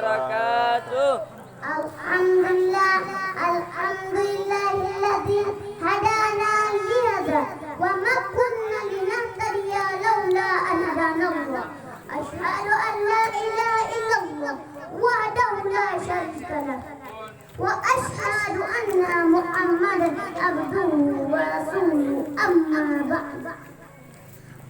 wabarakatuh. Alhamdulillah, alhamdulillahilladzi hadana lihada wa ma kunna linahtadiya laula an hadanallah. Asyhadu an la ilaha illallah wahdahu la syarika lah. Wa asyhadu anna Muhammadan abduhu wa rasuluhu amma ba'd.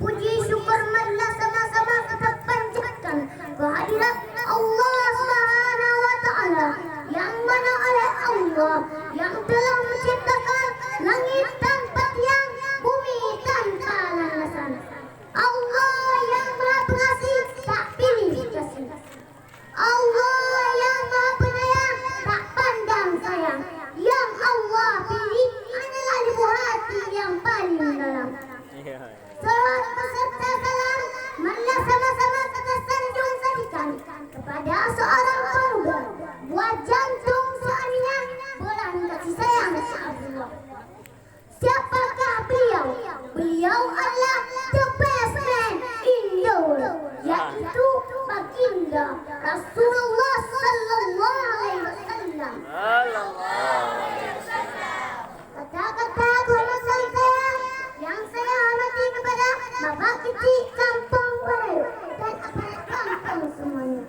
Puji syukur marilah sama-sama kita panjatkan kehadirat Allah Subhanahu wa taala yang mana oleh Allah yang telah menciptakan langit tanpa tiang, bumi tanpa landasan. Allah yang Maha Pengasih tak pilih kasih. Allah yang Maha Penyayang tak pandang sayang. Yang Allah pilih adalah ibu hati yang paling dalam. Salawat beserta salam marilah sama-sama kita sanjung sajikan kepada seorang pemuda buat jantung suaminya bulan kasih sayang Allah. Siapakah beliau? Beliau adalah the best man in the world, yaitu baginda Rasulullah sallallahu alaihi wasallam. Kata-kata keharusan saya yang saya hormati kepada Bapak Kecil Kampung Barayu dan aparat kampung semuanya.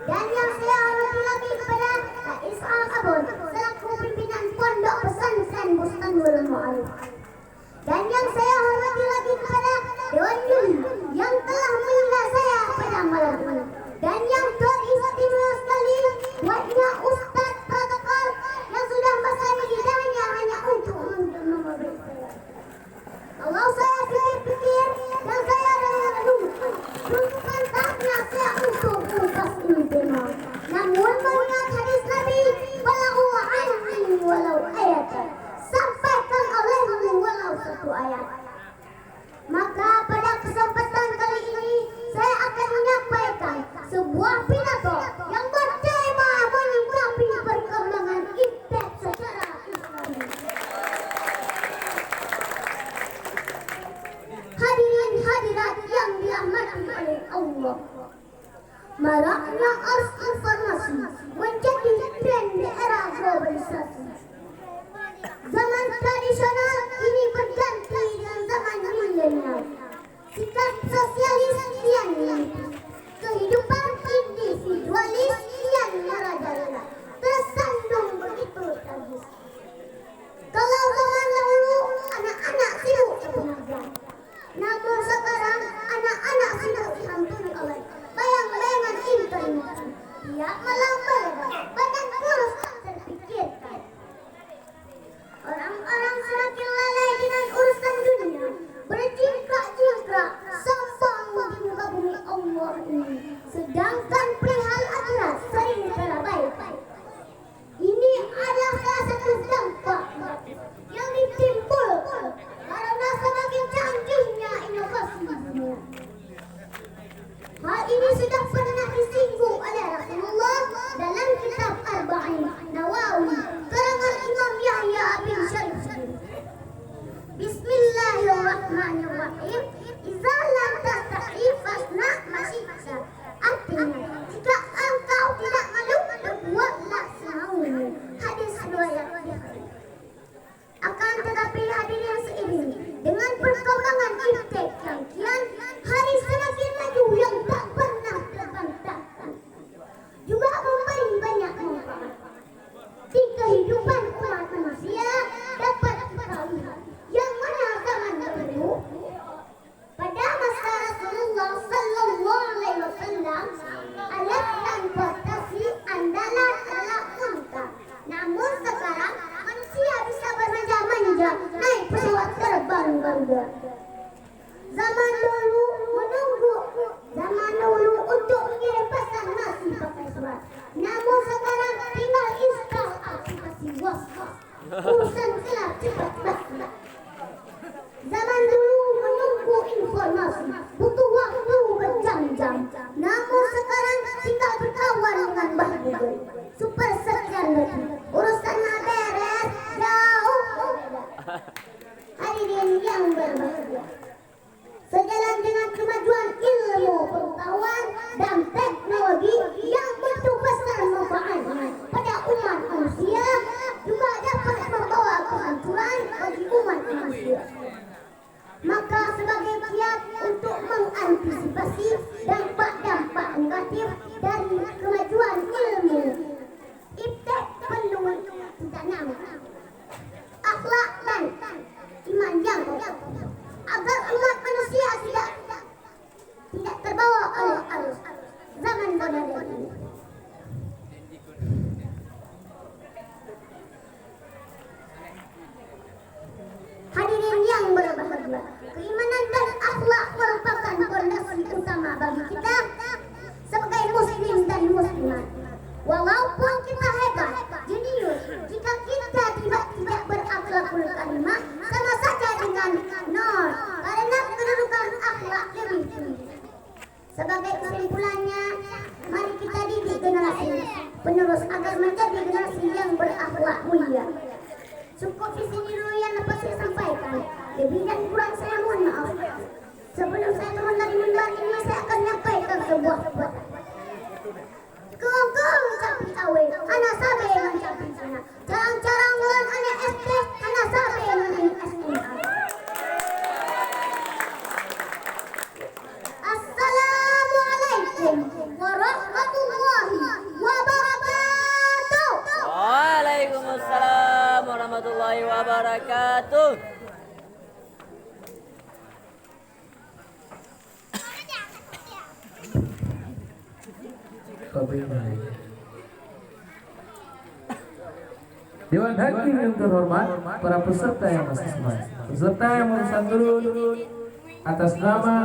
Dan yang saya hormati lagi kepada Pak Ishaq Abun selaku pimpinan Pondok Pesantren Bustanul Mu'alif. Dan yang saya hormati lagi kepada Dewan Juri yang telah mengingat saya pada malam ini. Dan yang teristimewa sekali buatnya Ustaz Protokol yang sudah masang lidahnya hanya untuk memberi saya. Kalau saya pikir-pikir dan saya renungan tak nasihat untuk mengungkap ini tema. Namun mengingat hadis Nabi, walau anni walau ayatan, sampaikan olehmu walau satu ayat. Maka pada kesempatan kali ini saya akan menyampaikan sebuah pidato yang bertema menyikapi perkembangan impact secara Islami. Hadirin hadirat yang dirahmati oleh Allah, maraknya arus informasi menjadi tren di era globalisasi. Zaman tradisional ini berganti dengan zaman milenial. Sikap sosialis kian menipis, kehidupan individualis kian merajalela, tersandung begitu tragis. Kalau zaman dahulu anak-anak sibuk pengajian, namun sekarang anak-anak sibuk dihantui oleh bayang-bayangan internet. Tiap malam beredar, badan kurus tak terpikirkan. Orang-orang semakin lalai dengan urusan dunia, berjingkrak-jingkrak sombong di muka bumi Allah ini. Sedangkan perihal akhirat sering terabaikan. Ini adalah salah satu dampak yang ditimbulkan karena semakin canggihnya inovasi dunia. Hal ini sudah pernah disinggung oleh Rasulullah dalam kitab Arba'in Nawawi karangan Imam Yahya bin Sharif. Bismillahirrahmanirrahim. Idza lam tastahi fasna ma syi'ta. Artinya, jika engkau tidak malu, berbuatlah semaumu. Hadis riwayat Bukhari. Akan tetapi hadirin seiring dengan perkembangan iptek yang kian hari semakin maju yang tak pernah terbantahkan, juga memberi banyak manfaat di kehidupan umat manusia, dapat kita lihat yang mana zaman dahulu pada masa Rasulullah sallallahu alaihi wasallam alat transportasi andalan adalah unta. Namun sekarang manusia bisa bermanja-manja naik pesawat terbang Garuda. Zaman dulu untuk mengirim pesan masih pakai surat. Namun sekarang tinggal install aplikasi WhatsApp. Urusan kelar cepat banget. Zaman dulu menunggu informasi butuh waktu berjam-jam. Namun sekarang tinggal berkawan dengan Mbah Google. Super sekian detik. Urusan beres jauh berbeda. Hadirin yang berbahagia, sejalan dengan kemajuan ilmu pengetahuan dan teknologi yang betul penerus agar menjadi generasi yang berakhlak mulia. Cukup di sini dulu yang dapat saya sampaikan. Lebih dan kurang saya mohon maaf. Sebelum saya turun dari mimbar ini, saya akan menyampaikan sebuah perbuatan. Kau capi awe, anak sabe mencapi sana. Carang-carang lan anak SP, anak sabe mencapi SMA. Assalamualaikum warahmatullahi wabarakatuh. Waalaikumsalam warahmatullahi wabarakatuh. Dewan Hakim yang terhormat, para peserta yang masih semangat, peserta yang memesan turun atas nama